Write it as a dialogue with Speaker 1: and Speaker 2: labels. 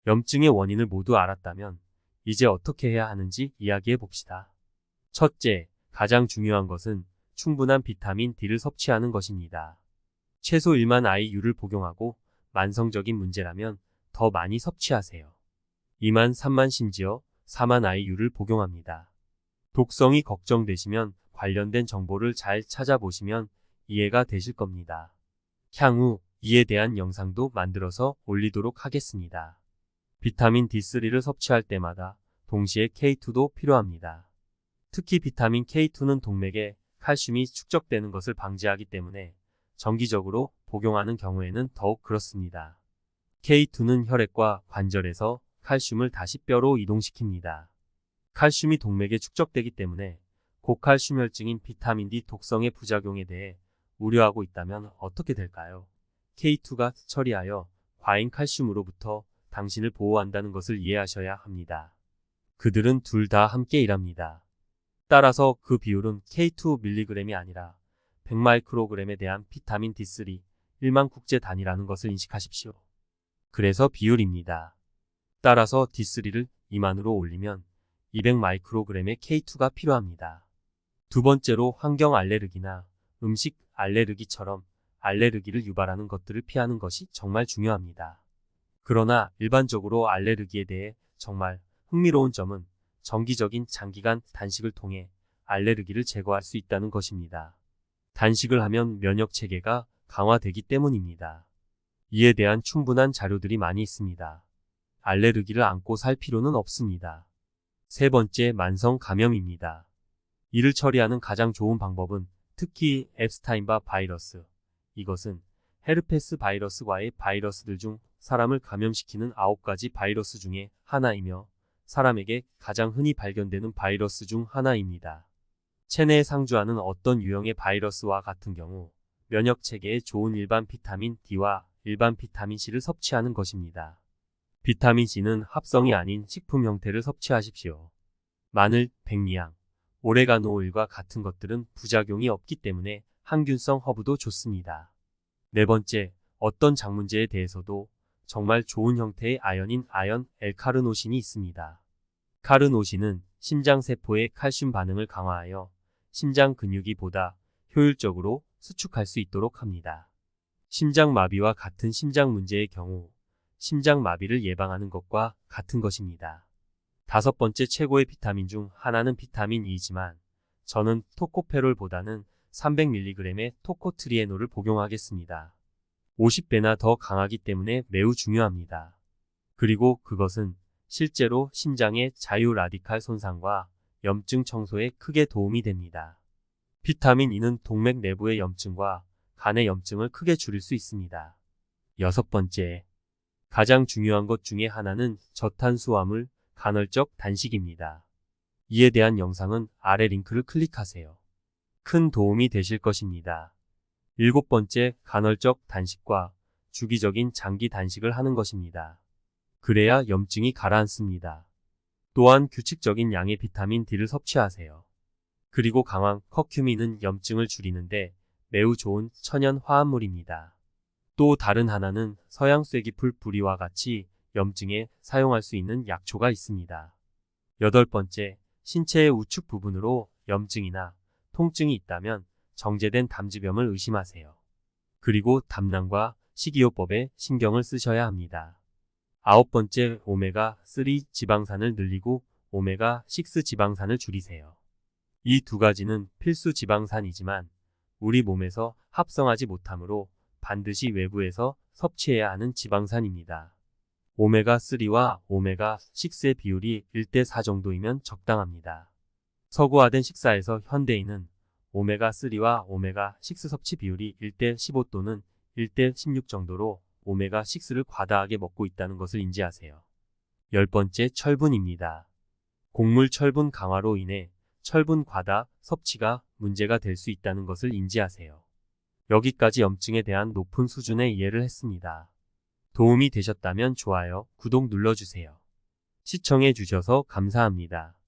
Speaker 1: 염증의 원인을 모두 알았다면 이제 어떻게 해야 하는지 이야기해 봅시다. 첫째, 가장 중요한 것은 충분한 비타민 D를 섭취하는 것입니다. 최소 1만 IU를 복용하고 만성적인 문제라면 더 많이 섭취하세요. 2만, 3만 심지어 4만 IU를 복용합니다. 독성이 걱정되시면 관련된 정보를 잘 찾아보시면 이해가 되실 겁니다. 향후 이에 대한 영상도 만들어서 올리도록 하겠습니다. 비타민 D3를 섭취할 때마다 동시에 K2도 필요합니다. 특히 비타민 K2는 동맥에 칼슘이 축적되는 것을 방지하기 때문에 정기적으로 복용하는 경우에는 더욱 그렇습니다. K2는 혈액과 관절에서 칼슘을 다시 뼈로 이동시킵니다. 칼슘이 동맥에 축적되기 때문에 고칼슘혈증인 비타민 D 독성의 부작용에 대해 우려하고 있다면 어떻게 될까요? K2가 처리하여 과잉 칼슘으로부터 당신을 보호한다는 것을 이해하셔야 합니다. 그들은 둘 다 함께 일합니다. 따라서 그 비율은 K2mg이 아니라 100마이크로그램에 대한 비타민 D3 1만 국제 단위라는 것을 인식하십시오. 그래서 비율입니다. 따라서 D3를 2만으로 올리면 200마이크로그램의 K2가 필요합니다. 두 번째로 환경 알레르기나 음식 알레르기처럼 알레르기를 유발하는 것들을 피하는 것이 정말 중요합니다. 그러나 일반적으로 알레르기에 대해 정말 흥미로운 점은 정기적인 장기간 단식을 통해 알레르기를 제거할 수 있다는 것입니다. 단식을 하면 면역 체계가 강화되기 때문입니다. 이에 대한 충분한 자료들이 많이 있습니다. 알레르기를 안고 살 필요는 없습니다. 세 번째, 만성 감염입니다. 이를 처리하는 가장 좋은 방법은 특히 앱스타인바 바이러스. 이것은 헤르페스 바이러스과의 바이러스들 중 사람을 감염시키는 9가지 바이러스 중에 하나이며 사람에게 가장 흔히 발견되는 바이러스 중 하나입니다. 체내에 상주하는 어떤 유형의 바이러스와 같은 경우 면역 체계에 좋은 일반 비타민 D와 일반 비타민 C를 섭취하는 것입니다. 비타민 C는 합성이 아닌 식품 형태를 섭취하십시오. 마늘, 백리향, 오레가노 오일과 같은 것들은 부작용이 없기 때문에 항균성 허브도 좋습니다. 네 번째, 어떤 장문제에 대해서도 정말 좋은 형태의 아연인 아연 L-카르노신이 있습니다. 카르노신은 심장세포의 칼슘 반응을 강화하여 심장 근육이 보다 효율적으로 수축할 수 있도록 합니다. 심장마비와 같은 심장 문제의 경우 심장마비를 예방하는 것과 같은 것입니다. 다섯 번째, 최고의 비타민 중 하나는 비타민 E지만 저는 토코페롤보다는 300mg의 토코트리에놀을 복용하겠습니다. 50배나 더 강하기 때문에 매우 중요합니다. 그리고 그것은 실제로 심장의 자유 라디칼 손상과 염증 청소에 크게 도움이 됩니다. 비타민 E는 동맥 내부의 염증과 간의 염증을 크게 줄일 수 있습니다. 여섯 번째, 가장 중요한 것 중에 하나는 저탄수화물 간헐적 단식입니다. 이에 대한 영상은 아래 링크를 클릭하세요. 큰 도움이 되실 것입니다. 일곱 번째, 간헐적 단식과 주기적인 장기 단식을 하는 것입니다. 그래야 염증이 가라앉습니다. 또한 규칙적인 양의 비타민 D를 섭취하세요. 그리고 강황, 커큐민은 염증을 줄이는데 매우 좋은 천연 화합물입니다. 또 다른 하나는 서양 쐐기풀 뿌리와 같이 염증에 사용할 수 있는 약초가 있습니다. 여덟 번째, 신체의 우측 부분으로 염증이나 통증이 있다면 정제된 담즙염을 의심하세요. 그리고 담낭과 식이요법에 신경을 쓰셔야 합니다. 아홉 번째, 오메가3 지방산을 늘리고 오메가6 지방산을 줄이세요. 이 두 가지는 필수 지방산이지만 우리 몸에서 합성하지 못하므로 반드시 외부에서 섭취해야 하는 지방산입니다. 오메가3와 오메가6의 비율이 1대4 정도이면 적당합니다. 서구화된 식사에서 현대인은 오메가3와 오메가6 섭취 비율이 1대15 또는 1대16 정도로 오메가6를 과다하게 먹고 있다는 것을 인지하세요. 열 번째, 철분입니다. 곡물 철분 강화로 인해 철분 과다 섭취가 문제가 될 수 있다는 것을 인지하세요. 여기까지 염증에 대한 높은 수준의 이해를 했습니다. 도움이 되셨다면 좋아요, 구독 눌러주세요. 시청해 주셔서 감사합니다.